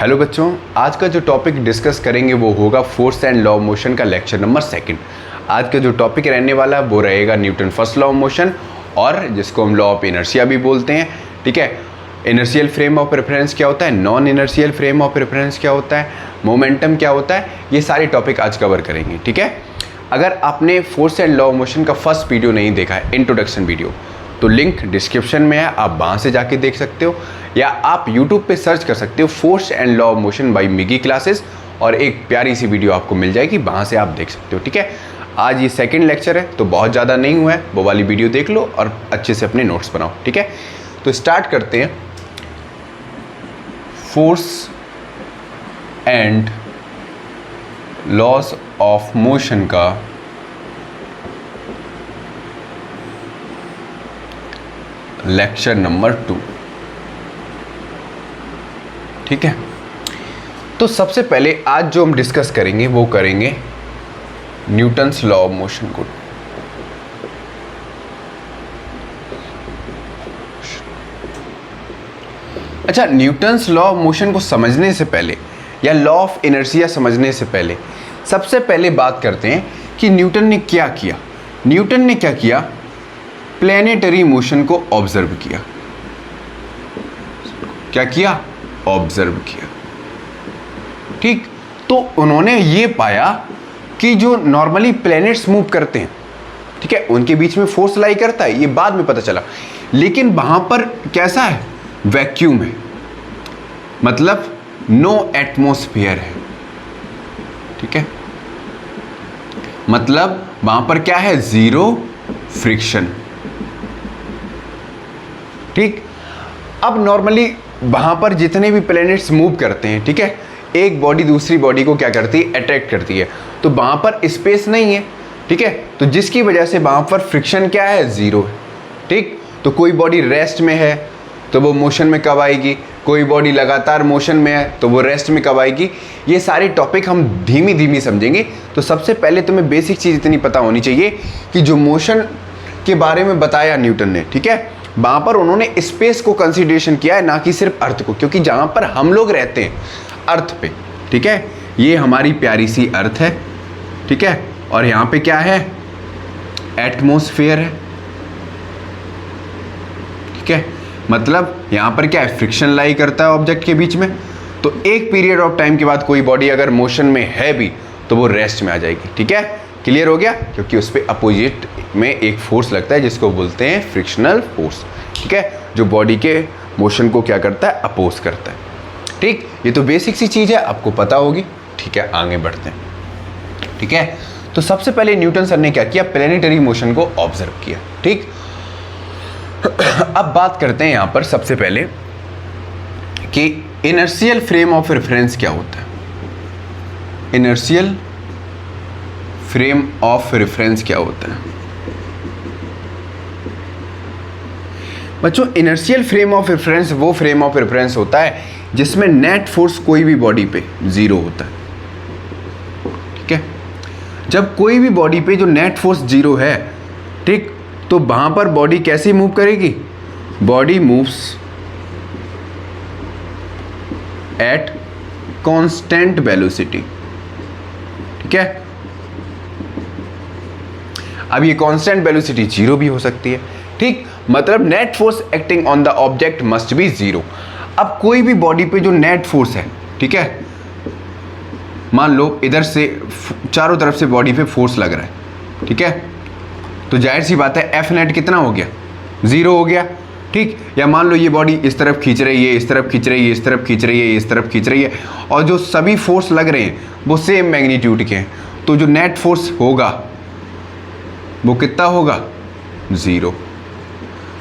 Hello बच्चों, आज का जो टॉपिक डिस्कस करेंगे वो होगा force and law of motion का लेक्चर नंबर 2। आज का जो टॉपिक रहने वाला है वो रहेगा Newton first law of motion, और जिसको हम लॉ ऑफ इनर्शिया भी बोलते हैं। ठीक है, इनर्शियल फ्रेम ऑफ रेफरेंस क्या होता है, non inertial frame of reference क्या होता है, मोमेंटम क्या होता है, ये सारे टॉपिक आज कवर करेंगे। ठीक है, अगर आपने force and law of motion का फर्स्ट वीडियो नहीं देखा है, इंट्रोडक्शन वीडियो, तो लिंक डिस्क्रिप्शन में है, आप वहाँ से जाके देख सकते हो, या आप यूट्यूब पे सर्च कर सकते हो force and law of motion by मिगी क्लासेस, और एक प्यारी सी वीडियो आपको मिल जाएगी, वहाँ से आप देख सकते हो। ठीक है, आज ये सेकंड लेक्चर है तो बहुत ज़्यादा नहीं हुआ है, वो वाली वीडियो देख लो और अच्छे से अपने नोट्स बनाओ। ठीक है, तो स्टार्ट करते हैं force and loss of motion का लेक्चर नंबर 2। ठीक है, तो सबसे पहले आज जो हम डिस्कस करेंगे वो करेंगे न्यूटन्स लॉ ऑफ मोशन को। अच्छा, न्यूटन्स लॉ ऑफ मोशन को समझने से पहले या लॉ ऑफ इनर्शिया समझने से पहले सबसे पहले बात करते हैं कि न्यूटन ने क्या किया। न्यूटन ने क्या किया, प्लैनेटरी मोशन को ऑब्जर्व किया। क्या किया, ऑब्जर्व किया। ठीक, तो उन्होंने ये पाया कि जो नॉर्मली प्लैनेट्स मूव करते हैं, ठीक है, उनके बीच में फोर्स लाई करता है, ये बाद में पता चला, लेकिन वहां पर कैसा है, वैक्यूम है, मतलब नो एटमॉस्फेयर है। ठीक है, मतलब वहां पर क्या है, जीरो फ्रिक्शन। ठीक, अब नॉर्मली वहां पर जितने भी प्लैनेट्स मूव करते हैं, ठीक है, एक बॉडी दूसरी बॉडी को क्या करती है, अट्रैक्ट करती है, तो वहां पर स्पेस नहीं है। ठीक है, तो जिसकी वजह से वहां पर फ्रिक्शन क्या है, जीरो है। ठीक, तो कोई बॉडी रेस्ट में है तो वो मोशन में कब आएगी, कोई बॉडी लगातार मोशन में है तो वो रेस्ट में कब आएगी, ये सारे टॉपिक हम धीमी धीमी समझेंगे। तो सबसे पहले तुम्हें बेसिक चीज़ इतनी पता होनी चाहिए कि जो मोशन के बारे में बताया न्यूटन ने, ठीक है, वहाँ पर उन्होंने स्पेस को कंसिडरेशन किया है, ना कि सिर्फ अर्थ को, क्योंकि जहाँ पर हम लोग रहते हैं अर्थ पे, ठीक है, ये हमारी प्यारी सी अर्थ है। ठीक है, और यहाँ पे क्या है, एटमॉस्फेयर है। ठीक है, मतलब यहाँ पर क्या है, फ्रिक्शन लाई करता है ऑब्जेक्ट के बीच में, तो एक पीरियड ऑफ टाइम के बाद कोई बॉडी अगर मोशन में है भी तो वो रेस्ट में आ जाएगी। ठीक है, क्लियर हो गया, क्योंकि उस पर अपोजिट में एक फोर्स लगता है जिसको बोलते हैं फ्रिक्शनल फोर्स। ठीक है, जो बॉडी के मोशन को क्या करता है, अपोज करता है। ठीक, ये तो बेसिक सी चीज़ है, आपको पता होगी। ठीक है, आगे बढ़ते हैं। ठीक है, तो सबसे पहले न्यूटन सर ने क्या किया, प्लैनेटरी मोशन को ऑब्जर्व किया। ठीक, अब बात करते हैं यहां पर सबसे पहले कि इनर्शियल फ्रेम ऑफ रेफरेंस क्या होता है। इनर्शियल फ्रेम ऑफ रेफरेंस क्या होता है बच्चों? इनर्शियल फ्रेम ऑफ रेफरेंस वो फ्रेम ऑफ रेफरेंस होता है जिसमें नेट फोर्स कोई भी बॉडी पे जीरो होता है। ठीक है, जब कोई भी बॉडी पे जो नेट फोर्स जीरो है, ठीक, तो वहां पर बॉडी कैसे मूव करेगी, body moves at constant velocity. ठीक है, अब ये कांस्टेंट वेलोसिटी जीरो भी हो सकती है। ठीक, मतलब net force acting on the object must be zero. अब कोई भी बॉडी पे जो नेट फोर्स है, ठीक है, मान लो इधर से चारों तरफ से बॉडी पे फोर्स लग रहा है, ठीक है, तो जाहिर सी बात है एफ नेट कितना हो गया, जीरो हो गया। ठीक, या मान लो ये बॉडी इस तरफ खींच रही है, इस तरफ खींच रही है, इस तरफ खींच रही है, इस तरफ खींच रही है, और जो सभी फोर्स लग रहे हैं वो सेम मैग्नीट्यूड के हैं, तो जो नेट फोर्स होगा वो कितना होगा, जीरो।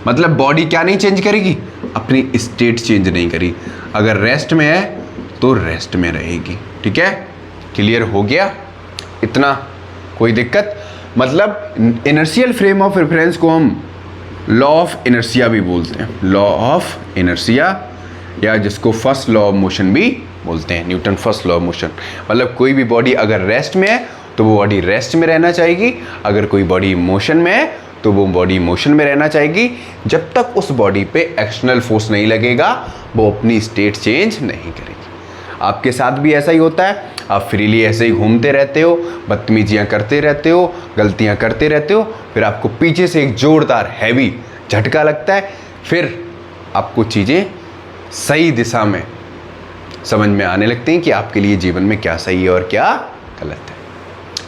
मतलब बॉडी क्या नहीं चेंज करेगी, अपनी स्टेट चेंज नहीं करेगी, अगर रेस्ट में है तो रेस्ट में रहेगी। ठीक है, क्लियर हो गया इतना, कोई दिक्कत? मतलब इनर्शियल फ्रेम ऑफ रेफरेंस को हम लॉ ऑफ इनर्शिया भी बोलते हैं, लॉ ऑफ इनर्शिया, या जिसको फर्स्ट लॉ ऑफ मोशन भी बोलते हैं, Newton first law of motion. मतलब कोई भी बॉडी अगर रेस्ट में है तो वो बॉडी रेस्ट में रहना चाहेगी, अगर कोई बॉडी मोशन में है तो वो बॉडी मोशन में रहना चाहेगी। जब तक उस बॉडी पे एक्सटर्नल फोर्स नहीं लगेगा वो अपनी स्टेट चेंज नहीं करेगी। आपके साथ भी ऐसा ही होता है, आप फ्रीली ऐसे ही घूमते रहते हो, बदतमीजियाँ करते रहते हो, गलतियाँ करते रहते हो, फिर आपको पीछे से एक जोरदार हैवी झटका लगता है, फिर आपको चीज़ें सही दिशा में समझ में आने लगती हैं कि आपके लिए जीवन में क्या सही है और क्या गलत है।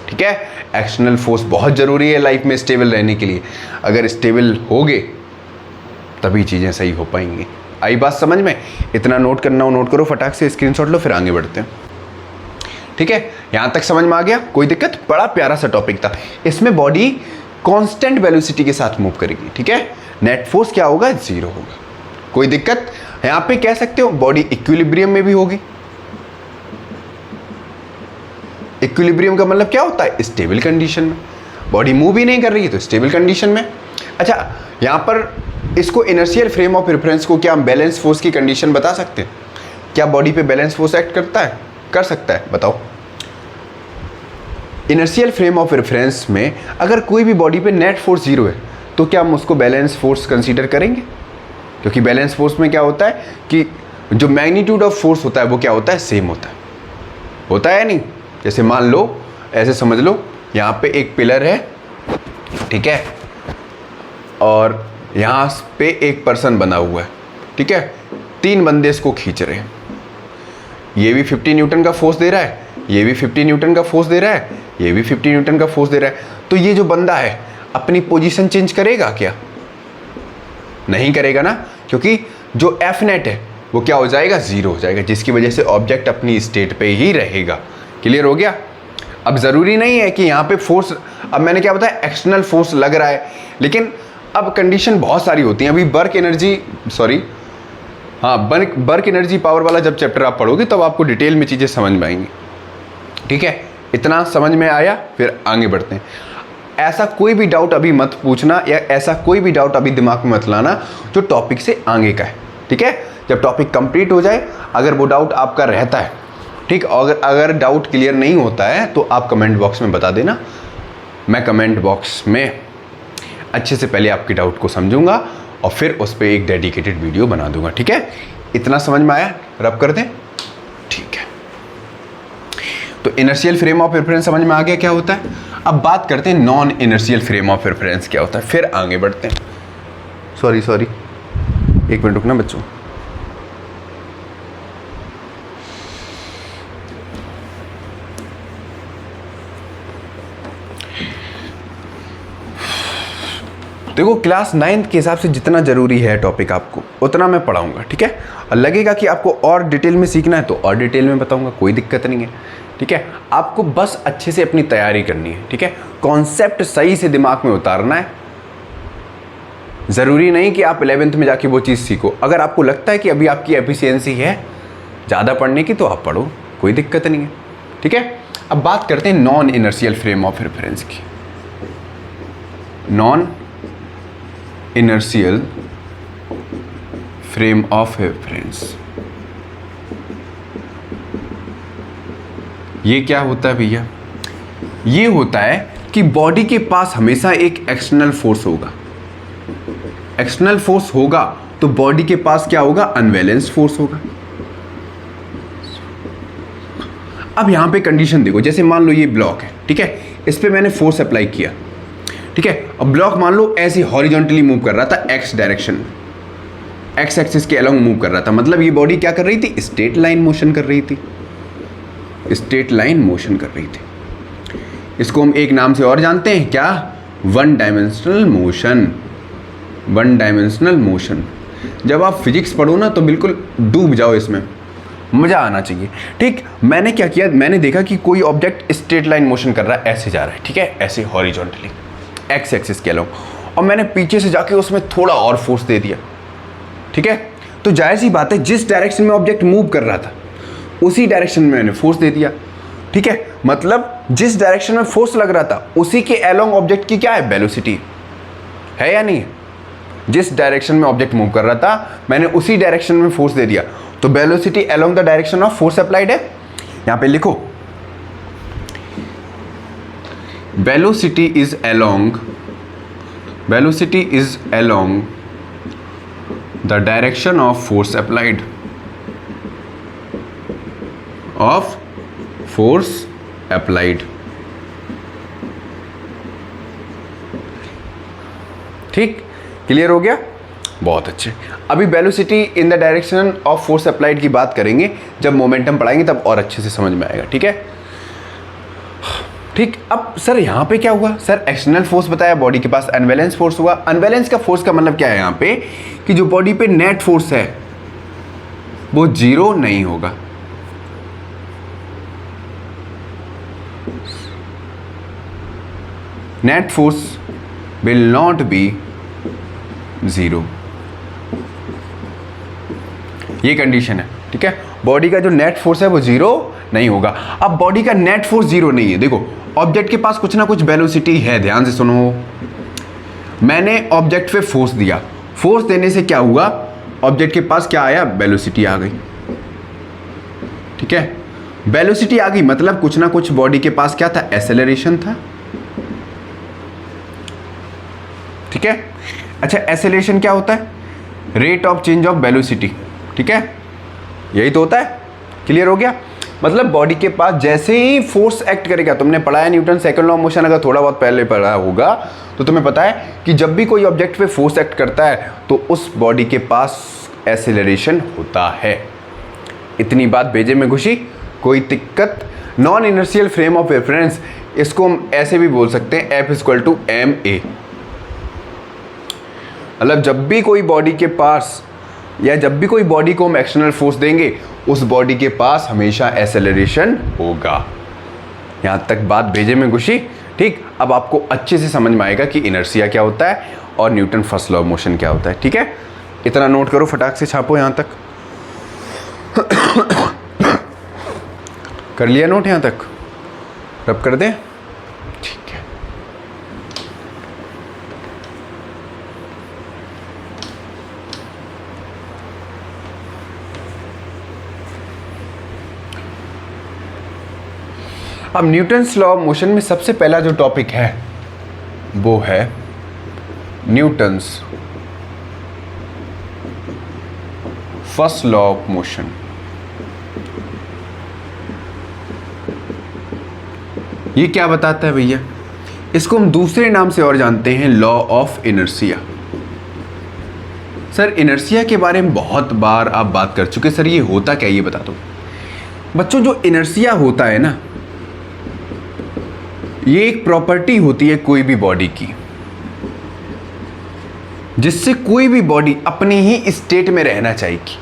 ठीक है, एक्सटर्नल फोर्स बहुत ज़रूरी है लाइफ में स्टेबल रहने के लिए। अगर स्टेबल होगे तभी चीज़ें सही हो पाएंगी। आई बात समझ में? इतना नोट करना हो नोट करो, फटाक से स्क्रीनशॉट लो, फिर आगे बढ़ते हैं। ठीक है, यहाँ तक समझ में आ गया? कोई दिक्कत? बड़ा प्यारा सा टॉपिक था। इसमें बॉडी कांस्टेंट वेलोसिटी के साथ मूव करेगी। ठीक है, नेट फोर्स क्या होगा? 0 होगा। कोई दिक्कत? यहाँ पे कह सकते हो बॉडी इक्विलिब्रियम में भी होगी। इक्विलिब्रियम का मतलब क्या होता है? स्टेबल कंडीशन में। बॉडी मूव ही नहीं कर रही है तो स्टेबल कंडीशन में। अच्छा, यहाँ पर इसको इनर्शियल फ्रेम ऑफ रेफरेंस को क्या हम बैलेंस फोर्स की कंडीशन बता सकते हैं? क्या बॉडी पे बैलेंस फोर्स एक्ट करता है? कर सकता है, बताओ। इनर्शियल फ्रेम ऑफ रेफरेंस में अगर कोई भी बॉडी पे नेट फोर्स 0 है तो क्या हम उसको बैलेंस फोर्स कंसीडर करेंगे? क्योंकि बैलेंस फोर्स में क्या होता है कि जो मैग्नीट्यूड ऑफ फोर्स होता है वो क्या होता है? सेम होता है या नहीं? जैसे मान लो, ऐसे समझ लो, यहाँ पे एक पिलर है, ठीक है, और यहाँ पे एक पर्सन बना हुआ है, ठीक है, 3 बंदे इसको खींच रहे हैं। ये भी 50 न्यूटन का फोर्स दे रहा है, ये भी 50 न्यूटन का फोर्स दे रहा है, ये भी 50 न्यूटन का फोर्स दे रहा है। तो ये जो बंदा है अपनी पोजीशन चेंज करेगा क्या? नहीं करेगा ना, क्योंकि जो एफ नेट है वो क्या हो जाएगा? 0 हो जाएगा, जिसकी वजह से ऑब्जेक्ट अपनी स्टेट पे ही रहेगा। क्लियर हो गया? अब ज़रूरी नहीं है कि यहाँ पे फोर्स, अब मैंने क्या बताया, एक्सटर्नल फोर्स लग रहा है, लेकिन अब कंडीशन बहुत सारी होती हैं। अभी वर्क एनर्जी पावर वाला जब चैप्टर आप पढ़ोगे तब आपको डिटेल में चीज़ें समझ में आएंगी। ठीक है, इतना समझ में आया? फिर आगे बढ़ते हैं। ऐसा कोई भी डाउट अभी मत पूछना, या ऐसा कोई भी डाउट अभी दिमाग में मत लाना जो टॉपिक से आगे का है। ठीक है, जब टॉपिक कंप्लीट हो जाए, अगर वो डाउट आपका रहता है, ठीक, अगर डाउट क्लियर नहीं होता है तो आप कमेंट बॉक्स में बता देना। मैं कमेंट बॉक्स में अच्छे से पहले आपके डाउट को समझूंगा और फिर उस पर एक डेडिकेटेड वीडियो बना दूंगा। ठीक है, इतना समझ में आया? रब कर दें। ठीक है, तो इनर्शियल फ्रेम ऑफ रेफरेंस समझ में आ गया क्या होता है। अब बात करते हैं non inertial frame of reference क्या होता है, फिर आगे बढ़ते हैं। सॉरी, एक मिनट रुकना बच्चों। देखो, क्लास 9th के हिसाब से जितना ज़रूरी है टॉपिक आपको उतना मैं पढ़ाऊंगा। ठीक है, और लगेगा कि आपको और डिटेल में सीखना है तो और डिटेल में बताऊंगा, कोई दिक्कत नहीं है। ठीक है, आपको बस अच्छे से अपनी तैयारी करनी है। ठीक है, कॉन्सेप्ट सही से दिमाग में उतारना है। ज़रूरी नहीं कि आप 11th में जाके वो चीज़ सीखो। अगर आपको लगता है कि अभी आपकी एफिशिएंसी है ज़्यादा पढ़ने की तो आप पढ़ो, कोई दिक्कत नहीं है। ठीक है, अब बात करते हैं non inertial frame of reference की। Non inertial frame of reference, ये क्या होता है भैया? ये होता है कि बॉडी के पास हमेशा एक एक्सटर्नल फोर्स होगा। एक्सटर्नल फोर्स होगा तो बॉडी के पास क्या होगा? अनबैलेंस्ड फोर्स होगा। अब यहां पे कंडीशन देखो, जैसे मान लो ये ब्लॉक है, ठीक है, इस पे मैंने फोर्स अप्लाई किया, ठीक है। अब ब्लॉक मान लो ऐसे हॉरिजॉन्टली मूव कर रहा था, एक्स डायरेक्शन में, एक्स एक्सिस के अलोंग मूव कर रहा था, मतलब ये बॉडी क्या कर रही थी? स्ट्रेट लाइन मोशन कर रही थी, स्ट्रेट लाइन मोशन कर रही थी। इसको हम एक नाम से और जानते हैं, क्या? One dimensional motion. One dimensional motion. जब आप फिजिक्स पढ़ो ना तो बिल्कुल डूब जाओ इसमें, मज़ा आना चाहिए। ठीक, मैंने क्या किया, मैंने देखा कि कोई ऑब्जेक्ट स्ट्रेट लाइन मोशन कर रहा है, ऐसे जा रहा है, ठीक है, ऐसे हॉरिजॉन्टली एक्स एक्सिस के अलोंग, और मैंने पीछे से जाके उसमें थोड़ा और फोर्स दे दिया, ठीक है। तो जाहिर सी बात है, जिस डायरेक्शन में ऑब्जेक्ट मूव कर रहा था उसी डायरेक्शन में मैंने फोर्स दे दिया, ठीक है। मतलब जिस डायरेक्शन में फोर्स लग रहा था उसी के अलोंग ऑब्जेक्ट की क्या है? वेलोसिटी है या नहीं है? जिस डायरेक्शन में ऑब्जेक्ट मूव कर रहा था मैंने उसी डायरेक्शन में फोर्स दे दिया, तो velocity along the direction of force applied है। यहां पे लिखो, velocity is along the direction of force applied. Of force applied. ठीक, क्लियर हो गया, बहुत अच्छे। अभी velocity in the direction of force applied की बात करेंगे, जब मोमेंटम पढ़ाएंगे तब और अच्छे से समझ में आएगा। ठीक है, ठीक। अब सर यहाँ पे क्या हुआ, सर एक्सटर्नल फोर्स बताया, बॉडी के पास अनबैलेंस फोर्स हुआ। अनबैलेंस का फोर्स का मतलब क्या है यहाँ पे, कि जो बॉडी पे नेट फोर्स है वो जीरो नहीं होगा। Net force will not be zero, ये कंडीशन है। ठीक है, बॉडी का जो नेट फोर्स है वो जीरो नहीं होगा। अब बॉडी का नेट फोर्स जीरो नहीं है, देखो ऑब्जेक्ट के पास कुछ ना कुछ वेलोसिटी है, ध्यान से सुनो। मैंने ऑब्जेक्ट पे फोर्स दिया, फोर्स देने से क्या हुआ, ऑब्जेक्ट के पास क्या आया, वेलोसिटी आ गई। ठीक है, वेलोसिटी आ गई मतलब कुछ ना कुछ बॉडी के पास क्या था, एक्सेलरेशन था। ठीक है, अच्छा एक्सेलरेशन क्या होता है, rate of change of velocity. ठीक है, यही तो होता है, क्लियर हो गया। मतलब बॉडी के पास जैसे ही फोर्स एक्ट करेगा, तुमने पढ़ा है Newton second law of motion, अगर थोड़ा बहुत पहले पढ़ा होगा तो तुम्हें पता है कि जब भी कोई ऑब्जेक्ट पे फोर्स एक्ट करता है तो उस बॉडी के पास एक्सेलरेशन होता है। इतनी बात भेजे में खुशी, कोई दिक्कत। Non inertial frame of reference, इसको हम ऐसे भी बोल सकते हैं F = ma। मतलब जब भी कोई बॉडी के पास, या जब भी कोई बॉडी को हम एक्सटर्नल फोर्स देंगे, उस बॉडी के पास हमेशा एक्सेलरेशन होगा। यहां तक बात भेजे में खुशी, ठीक। अब आपको अच्छे से समझ में आएगा कि इनर्शिया क्या होता है और Newton first law of motion क्या होता है। ठीक है, इतना नोट करो, फटाक से छापो यहां तक। कर लिया नोट यहां तक, रब कर दें, ठीक है। अब न्यूटन्स लॉ ऑफ मोशन में सबसे पहला जो टॉपिक है वो है Newton's first law of motion. ये क्या बताता है भैया, इसको हम दूसरे नाम से और जानते हैं, law of inertia. Sir inertia के बारे में बहुत बार आप बात कर चुके, सर ये होता क्या, ये बता दो। बच्चों जो इनर्शिया होता है ना, ये एक प्रॉपर्टी होती है कोई भी बॉडी की, जिससे कोई भी बॉडी अपनी ही स्टेट में रहना चाहेगी।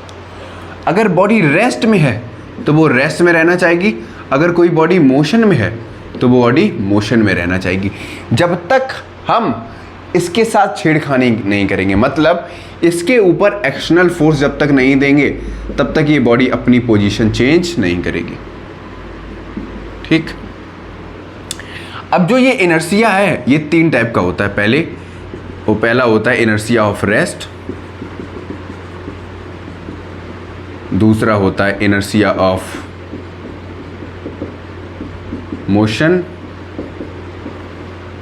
अगर बॉडी रेस्ट में है तो वो रेस्ट में रहना चाहेगी, अगर कोई बॉडी मोशन में है तो वो बॉडी मोशन में रहना चाहेगी, जब तक हम इसके साथ छेड़खानी नहीं करेंगे। मतलब इसके ऊपर एक्सटर्नल फोर्स जब तक नहीं देंगे तब तक ये बॉडी अपनी पोजीशन चेंज नहीं करेगी। ठीक, अब जो ये इनर्शिया है ये 3 टाइप का होता है। पहला होता है इनर्शिया ऑफ रेस्ट, दूसरा होता है इनर्शिया ऑफ मोशन,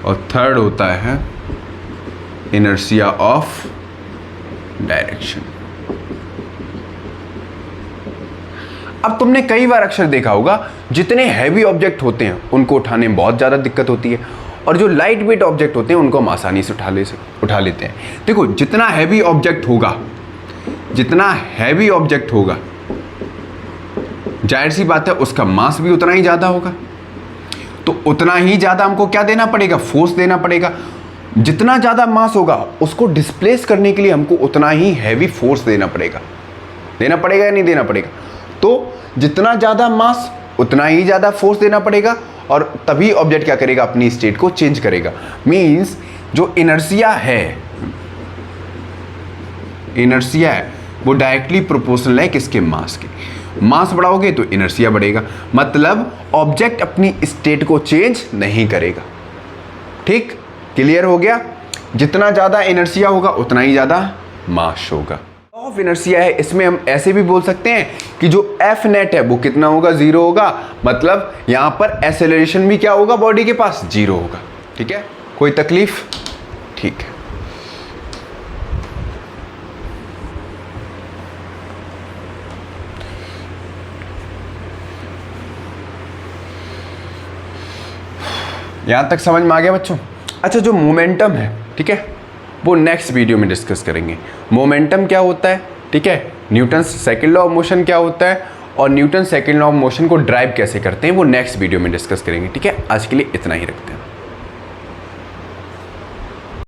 और थर्ड होता है इनर्शिया ऑफ डायरेक्शन। अब तुमने कई बार अक्सर देखा होगा, जितने हैवी ऑब्जेक्ट होते हैं उनको उठाने में बहुत ज़्यादा दिक्कत होती है, और जो लाइट वेट ऑब्जेक्ट होते हैं उनको हम आसानी से उठा लेते हैं। देखो जितना हैवी ऑब्जेक्ट होगा जाहिर सी बात है उसका मास भी उतना ही ज़्यादा होगा, तो उतना ही ज़्यादा हमको क्या देना पड़ेगा, फोर्स देना पड़ेगा। जितना ज़्यादा मास होगा उसको डिस्प्लेस करने के लिए हमको उतना ही हैवी फोर्स देना पड़ेगा या नहीं देना पड़ेगा। तो जितना ज़्यादा मास उतना ही ज़्यादा फोर्स देना पड़ेगा, और तभी ऑब्जेक्ट क्या करेगा, अपनी स्टेट को चेंज करेगा। मीन्स जो इनर्शिया है वो डायरेक्टली प्रोपोर्शनल है किसके, मास के। मास बढ़ाओगे तो इनर्शिया बढ़ेगा, मतलब ऑब्जेक्ट अपनी स्टेट को चेंज नहीं करेगा। ठीक, क्लियर हो गया। जितना ज़्यादा इनर्शिया होगा उतना ही ज़्यादा मास होगा। ऑफ इनर्शिया है, इसमें हम ऐसे भी बोल सकते हैं कि जो F नेट है वो कितना होगा, 0 होगा। मतलब यहां पर एक्सेलरेशन भी क्या होगा, बॉडी के पास 0 होगा। ठीक है, कोई तकलीफ, ठीक है। यहाँ तक समझ में आ गया बच्चों? अच्छा, जो मोमेंटम है, ठीक है, वो नेक्स्ट वीडियो में डिस्कस करेंगे। मोमेंटम क्या होता है, ठीक है, Newton second law of motion क्या होता है, और Newton second law of motion को ड्राइव कैसे करते हैं, वो नेक्स्ट वीडियो में डिस्कस करेंगे। ठीक है, आज के लिए इतना ही रखते हैं।